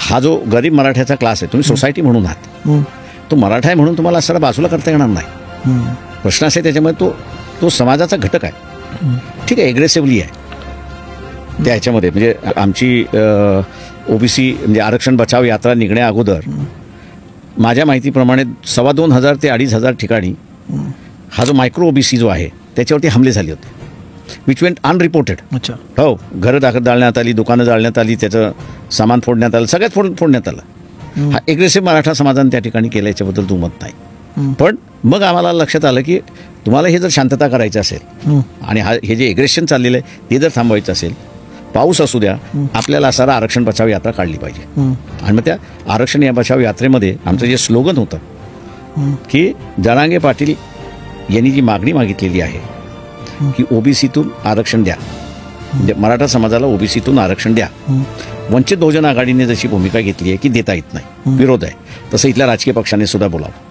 हा जो गरीब मराठ्याचा क्लास आहे, तुम्ही सोसायटी म्हणून आहात, तो मराठा आहे म्हणून तुम्हाला असं बाजूला करता येणार नाही. प्रश्न असे त्याच्यामध्ये तो समाजाचा घटक आहे. ठीक आहे, एग्रेसिव्हली आहे त्याच्यामध्ये. म्हणजे आमची ओबीसी म्हणजे आरक्षण बचाव यात्रा निघण्या अगोदर माझ्या माहितीप्रमाणे 2,500 ते 2,500 ठिकाणी हा जो मायक्रो ओबीसी जो आहे त्याच्यावरती हमले झाले होते, विच वेंट अनरिपोर्टेड. अच्छा. हो, घरं जाळण्यात आली, दुकानं जाळण्यात आली, त्याचं सामान फोडण्यात आलं, सगळ्यात फोडण्यात आलं. हा एग्रेसिव्ह मराठा समाजाने त्या ठिकाणी केलं, याच्याबद्दल दुमत नाही. पण मग आम्हाला लक्षात आलं की तुम्हाला हे जर शांतता करायची असेल आणि हे जे एग्रेशन चाललेलं आहे ते जर थांबवायचं असेल, पाऊस असू द्या, आपल्याला सारा आरक्षण बचाव यात्रा काढली पाहिजे. आणि मग त्या आरक्षण या बचाव यात्रेमध्ये आमचं जे स्लोगन होतं की जरांगे पाटील यांनी जी मागणी मागितलेली आहे की ओबीसीतून आरक्षण द्या, म्हणजे मराठा समाजाला ओबीसीतून आरक्षण द्या. वंचित बहुजन आघाडीने जशी भूमिका घेतली आहे की देता येत नाही, विरोध आहे, तसं इथल्या राजकीय पक्षाने सुद्धा बोलावं.